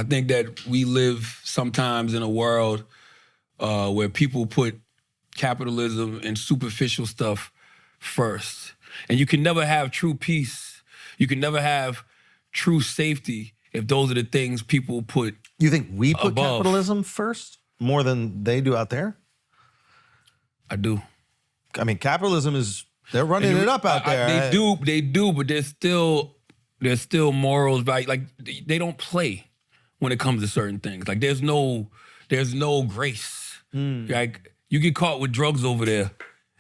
I think that we live sometimes in a world where people put capitalism and superficial stuff first. And you can never have true peace. You can never have true safety if those are the things people put You think we put above. capitalism first more than they do out there? I do. I mean, capitalism is, they're running it up out there. They do, but there's still morals, like they don't play when it comes to certain things. Like there's no grace. Like you get caught with drugs over there,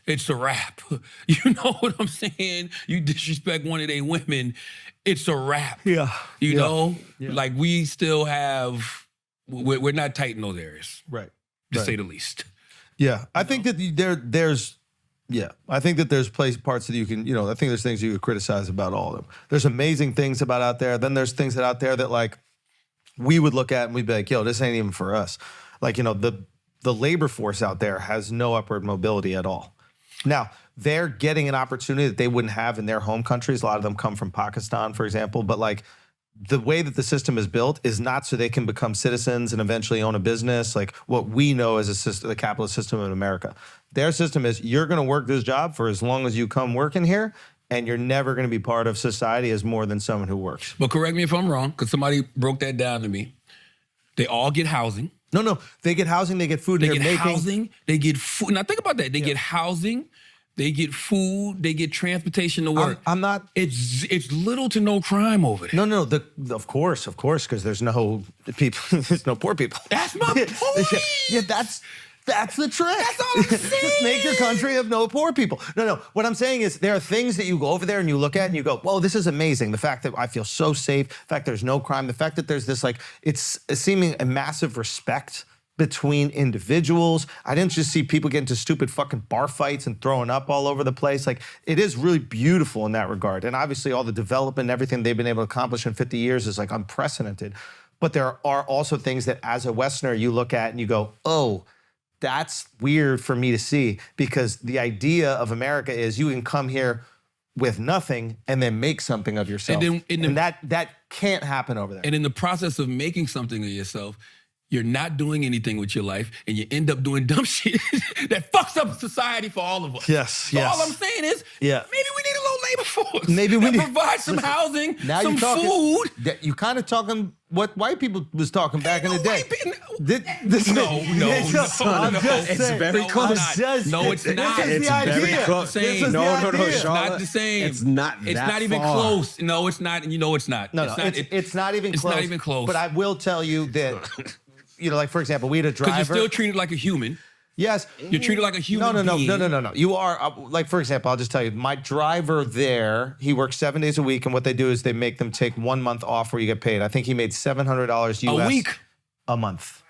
it's a wrap. You know what I'm saying? You disrespect one of their women, it's a wrap. Yeah. You know? Yeah. Like we still have, we're not tight in those areas. Right. To say the least. Yeah. I think that there's I think that there's parts that you can, I think there's things you could criticize about all of them. There's amazing things about out there. Then there's things out there that like we would look at and we'd be like, yo, this ain't even for us. Like, the labor force out there has no upward mobility at all. Now, they're getting an opportunity that they wouldn't have in their home countries. A lot of them come from Pakistan, for example. But like the way that the system is built is not so they can become citizens and eventually own a business, like what we know as the capitalist system in America. Their system is you're going to work this job for as long as you come working here, and you're never going to be part of society as more than someone who works. But correct me if I'm wrong, because somebody broke that down to me. They all get housing. No, they get housing, they get food. They get housing, they get food. Now think about that. They get housing, they get food, they get transportation to work. I'm not. It's little to no crime over there. No. Of course, because there's no people. There's no poor people. That's my point. Yeah, that's the trick. That's all I'm saying. Just make your country of no poor people. No. What I'm saying is there are things that you go over there and you look at and you go, whoa, this is amazing. The fact that I feel so safe, the fact there's no crime, the fact that there's this it's seeming a massive respect between individuals. I didn't just see people get into stupid fucking bar fights and throwing up all over the place. Like, it is really beautiful in that regard. And obviously all the development and everything they've been able to accomplish in 50 years is like unprecedented. But there are also things that as a Westerner you look at and you go, oh, that's weird for me to see, because the idea of America is you can come here with nothing and then make something of yourself. And that can't happen over there. And in the process of making something of yourself, you're not doing anything with your life, and you end up doing dumb shit that fucks up society for all of us. Yes. So all I'm saying is, maybe we need a little labor force. Maybe we need provide some housing, now some food. You kind of talking what white people was talking back in the day. No. It's very close. No, it's not. It's very close. No, It's not the same. It's not. It's not even close. No, it's not. And you know it's not. No, it's not even close. It's not even close. But I will tell you that, like for example, we had a driver. Because you're still treated like a human. Yes. You're treated like a human being. No. You are, like, for example, I'll just tell you, my driver there, he works 7 days a week, and what they do is they make them take 1 month off where you get paid. I think he made $700 US. A week? A month.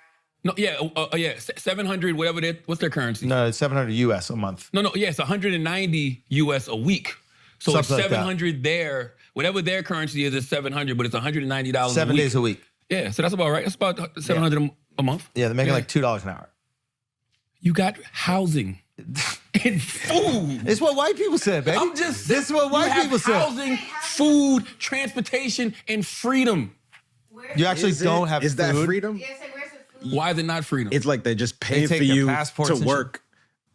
No, yeah, 700, whatever what's their currency? No, it's 700 US a month. No, it's 190 US a week. So Something it's 700 like there. Whatever their currency is, it's 700, but it's $190 a week. 7 days a week. Yeah, so that's about right. That's about 700 a month. Yeah, they're making like $2 an hour. You got housing and food. It's what white people said, baby. This is what white people said. Housing, food, transportation, and freedom. You actually don't have food. Is that freedom? Yeah, say, where's the food? Why is it not freedom? It's like they just pay for take you their passports to and work,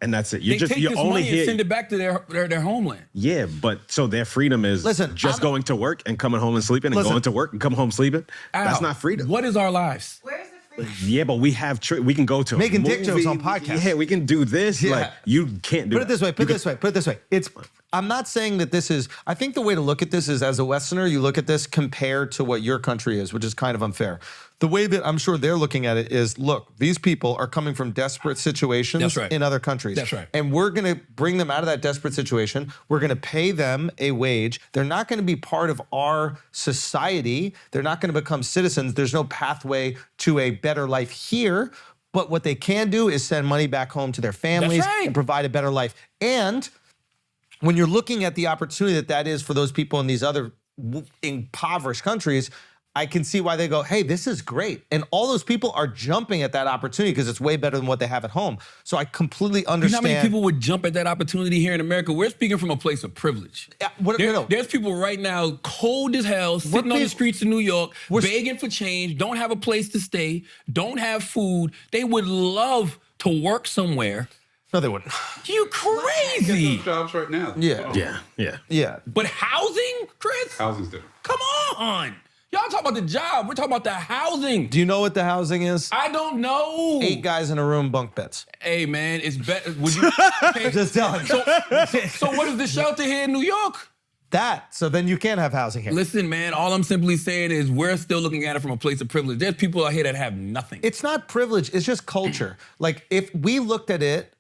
and that's it. They take this money and send it back to their homeland. Yeah, but so their freedom is going to work and coming home and sleeping and going to work and coming home sleeping. That's not freedom. What is our lives? Where's the food? Yeah, but we have we can go to making a movie. dick jokes on podcasts. Yeah, we can do this. Yeah. Like you can't do. Put it this way. I'm not saying that this is. I think the way to look at this is, as a Westerner, you look at this compared to what your country is, which is kind of unfair. The way that I'm sure they're looking at it is, look, these people are coming from desperate situations in other countries. That's right. And we're going to bring them out of that desperate situation. We're going to pay them a wage. They're not going to be part of our society. They're not going to become citizens. There's no pathway to a better life here. But what they can do is send money back home to their families and provide a better life. And when you're looking at the opportunity that is for those people in these other impoverished countries, I can see why they go, hey, this is great. And all those people are jumping at that opportunity because it's way better than what they have at home. So I completely understand. You know how many people would jump at that opportunity here in America? We're speaking from a place of privilege. There's people right now cold as hell, sitting on the streets of New York, begging for change, don't have a place to stay, don't have food. They would love to work somewhere. No, they wouldn't. You crazy. Jobs right now. Yeah. But housing, Chris? Housing's different. Come on. Y'all talk about the job. We're talking about the housing. Do you know what the housing is? I don't know. 8 guys in a room, bunk beds. Hey, man, it's better. Would you? Okay. Just telling you. So what is the shelter here in New York? So then you can't have housing here. Listen, man, all I'm simply saying is we're still looking at it from a place of privilege. There's people out here that have nothing. It's not privilege. It's just culture. Like if we looked at it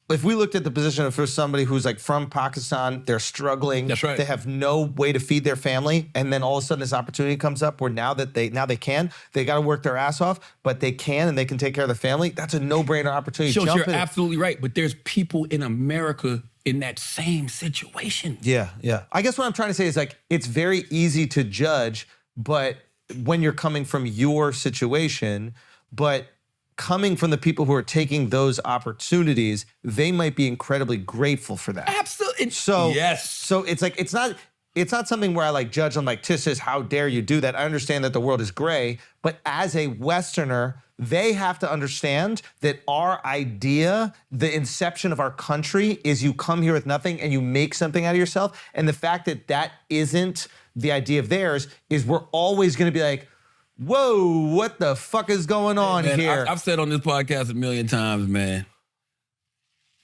if we looked at the position of for somebody who's like from Pakistan, they're struggling. That's right. They have no way to feed their family, and then all of a sudden this opportunity comes up where now they got to work their ass off, but they can and they can take care of their family. That's a no-brainer opportunity. Schulz, you're absolutely right, but there's people in America in that same situation. Yeah. I guess what I'm trying to say is like it's very easy to judge, but when you're coming from your situation, but coming from the people who are taking those opportunities, they might be incredibly grateful for that. Absolutely. So yes. So it's like it's not something where I like judge. I'm like, this is how dare you do that. I understand that the world is gray, but as a Westerner, they have to understand that our idea, the inception of our country, is you come here with nothing and you make something out of yourself. And the fact that that isn't the idea of theirs is we're always going to be like, whoa, what the fuck is going on here? I've said on this podcast a million times, man,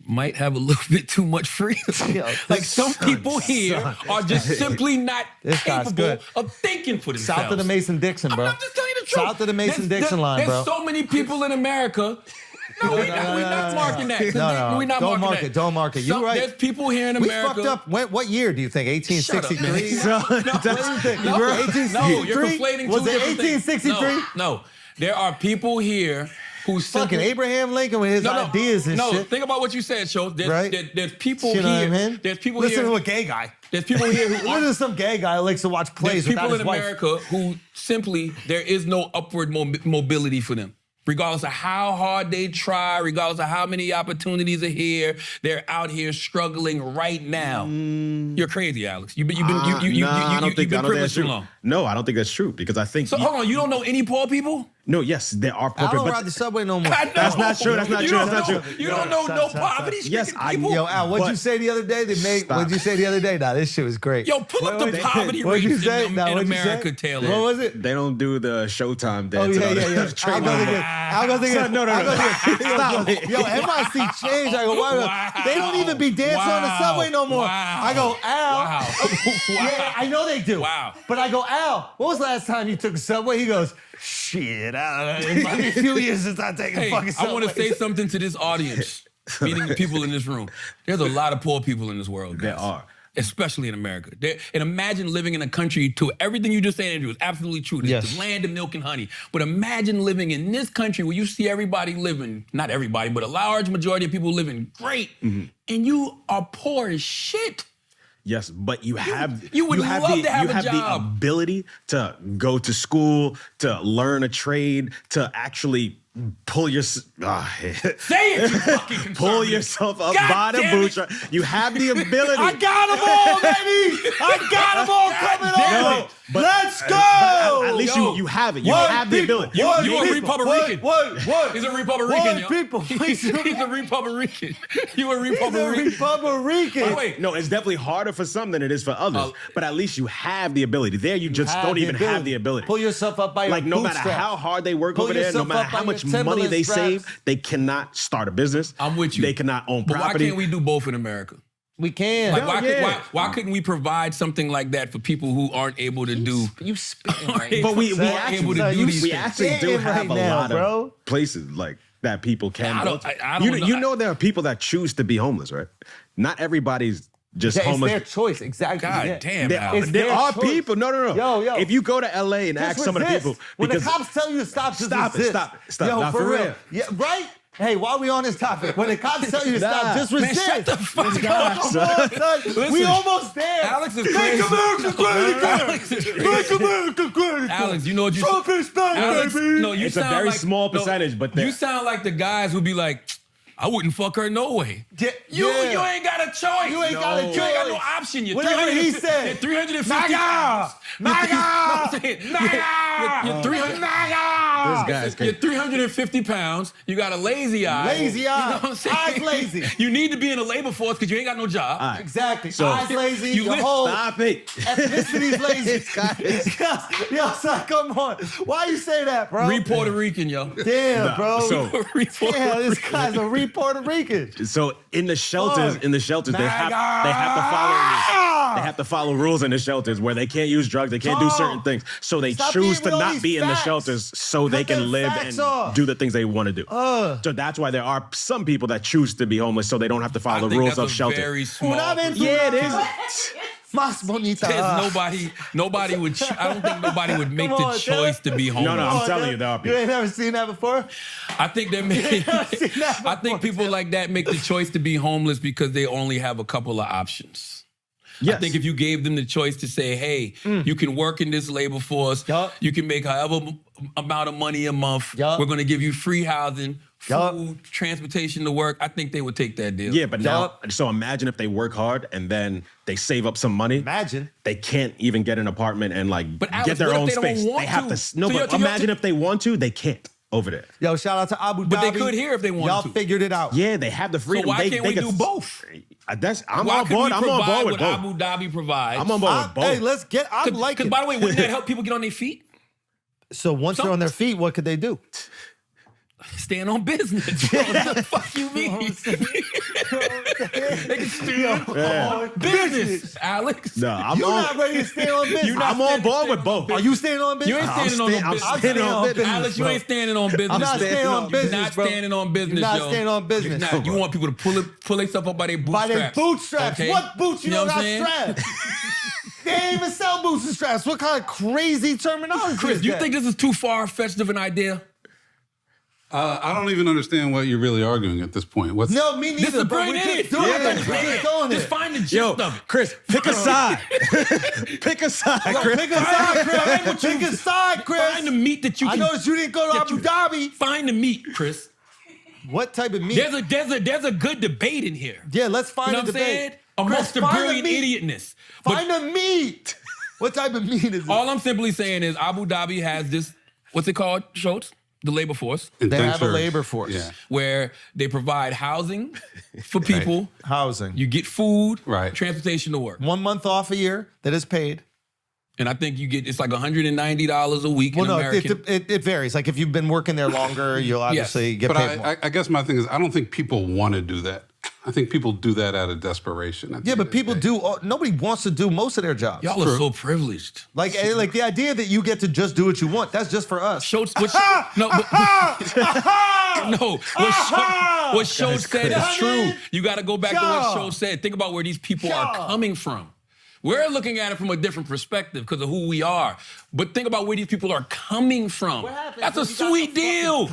might have a little bit too much freedom. Like some people here are just simply not capable of thinking for themselves. South of the Mason-Dixon, bro. I'm just telling you the truth. South of the Mason-Dixon line, bro. There's so many people in America. No, we're not marking that. No. We're not don't mark that. it. Don't mark it. You're right. There's people here in America. We fucked up. What year do you think? 1863? No, you're conflating Was two it different 1863? things. No, there are people here who fucking Abraham Lincoln with his ideas and shit. No, think about what you said, Schulz. There's people you know here. What I mean? There's people Listen here. to a gay guy. There's people here who Listen to some gay guy who likes to watch plays without his wife. There's people in America who simply there is no upward mobility for them. Regardless of how hard they try, regardless of how many opportunities are here, they're out here struggling right now. You're crazy, Alex. You've been privileged too long. No, I don't think that's true because I think. So hold on, you don't know any poor people? No, yes, there are poor I people. don't ride the subway no more. That's not true. That's not true. That's not true. You don't know no poverty Yes, people? Yo, Al, what'd you say the other day? What'd you say the other day? Nah, this shit was great. Yo, pull up the poverty rates in America, Taylor. What was it? They don't do the Showtime dance. Oh, yeah. I'll go think No. Stop. Yo, NYC changed. I go, why? They don't even be dancing on the subway no more. I go, Al. Yeah, I know they do. Wow. But I go, Al, what was the last time you took a subway? He goes, shit, it might be a few years since I take a fucking subway. I want to say something to this audience, meaning the people in this room. There's a lot of poor people in this world, guys. There are. Especially in America. And imagine living in a country, to everything you just said, Andrew, is absolutely true. It's the land of milk and honey. But imagine living in this country where you see everybody living, not everybody, but a large majority of people living great, and you are poor as shit. Yes, but you have the ability to go to school, to learn a trade, to actually pull your say it, you fucking pull yourself up by the bootstrap. You have the ability. I got them all, baby. I got them all coming on. Let's go. At least you have it. You have the ability. You a Republican. What? He's a Republican, yo. People. He's a Republican. You a He's a Republican. Wait. No, it's definitely harder for some than it is for others. But at least you have the ability. There, you just don't even have the ability. Pull yourself up by your no matter how hard they work over there, no matter how much money they save, they cannot start a business. I'm with you. They cannot own property. But why can't we do both in America? We can. Like, why couldn't we provide something like that for people who aren't able to do? You spitting right. But we we actually do have a lot of places like that people can go to. You know there are people that choose to be homeless, right? Not everybody's just homeless. It's their choice, exactly. God damn, there are people. No. Yo. If you go to LA and ask some of the people, when the cops tell you to stop, stop it. Yo, Not for real. real. Yeah, right? Hey, while we on this topic, when the cops tell you to stop, just Man, resist. shut the fuck up. Come on, son. We almost there. Alex is crazy. Make America great again. Alex is crazy. Make America great again. Alex, you know what you... Trump is back, baby. No, you It's a sound very like, small percentage, but you sound like the guys who be like, I wouldn't fuck her no way. You ain't got a choice. You ain't got a choice. You ain't got no option. You're Whatever he said. You're 350 pounds. You're 300. This guy's crazy. You're 350 pounds. You got a lazy eye. Lazy eye. You know what I'm saying? Eyes lazy. You need to be in the labor force because you ain't got no job. All right. Exactly. So- Eyes lazy. You Your live- whole Stop it. ethnicity's lazy. Yo, son, come on. Why you say that, bro? Puerto Rican, yo. Damn, bro. so- Damn, this guy's a Puerto Rican. So in the shelters, Fuck. they have to follow rules in the shelters where they can't use drugs, they can't do certain things. So they Stop choose being to with all not these be in the facts. shelters so they Cut can them live facts and off. do the things they want to do. So that's why there are some people that choose to be homeless so they don't have to follow the rules of shelter. Very small. Una vez Yeah, it is. Más bonita. There's nobody would. I don't think nobody would make Come the on, choice to be homeless. No, I'm telling you, there are You people. ain't never seen that before? I think they make. seen that I think before, people like that make the choice to be homeless because they only have a couple of options. Yes. I think if you gave them the choice to say, hey, you can work in this labor force, Yup. you can make however amount of money a month, Yup. we're going to give you free housing, food, Yup. transportation to work, I think they would take that deal. Yeah, but now, so imagine if they work hard and then they save up some money. Imagine. They can't even get an apartment and like But Alex, get their what if own they don't space. want They have to? to. No, So but you're- imagine if they want to, they can't over there. Yo, shout out to Abu Dhabi. But they could here if they wanted Y'all to. figured it out. Yeah, they have the So freedom. why can't we do both? I'm Why on could board. we I'm on provide board with what both. Abu Dhabi provides? I'm on board with both. Hey, let's get. I'm like Because it. by the way, wouldn't that help people get on their feet? So once they're on their feet, what could they do? Stand on business. Bro. What the fuck you mean? They can stand on business, Alex. No, I'm You're on. not ready to stand on business. I'm on board with both. Are you standing on business? You ain't standing on no I'm business. standing on business, Alex, you ain't standing on business. I'm not standing on business, You're not bro. standing on business, You're not yo. standing on business. You're not. You want people to pull themselves up by their By bootstraps. their bootstraps. okay? What boots you know don't what got I'm saying? straps? They ain't even sell boots and straps. What kind of crazy terminology Chris, is you that? think this is too far-fetched of an idea? I don't even understand what you're really arguing at this point. What's No, me neither. This is a bro. brain We idiot. just doing it. We just going Just it. find the gist Yo, of it. Chris, pick a side. Pick a side, Chris. Pick a side, Chris. Pick a side, Chris. Find the meat that you I can. noticed you didn't go to that Abu you- Dhabi. Find the meat, Chris. What type of meat? There's a good debate in here. Yeah, let's find You know a what I'm debate. saying? Amongst the Chris, find brilliant meat. idiotness. But Find the meat. What type of meat is it? all I'm simply saying is Abu Dhabi has this, what's it called, Schultz? The labor force, And They thanks have a for- labor force. Yeah. where they provide housing for people. Housing. You get food, Right. transportation to work. 1 month off a year that is paid. And I think it's like $190 a week Well, in no, American. it varies. Like if you've been working there longer, you'll obviously get But paid more. I guess my thing is, I don't think people want to do that. I think people do that out of desperation. Yeah, but people do. Nobody wants to do most of their jobs. Y'all are so privileged. Like the idea that you get to just do what you want, that's just for us. Schultz, what Schultz said is true. You got to go back to what Schultz said. Think about where these people are coming from. We're looking at it from a different perspective because of who we are. But think about where these people are coming from. That's a sweet deal.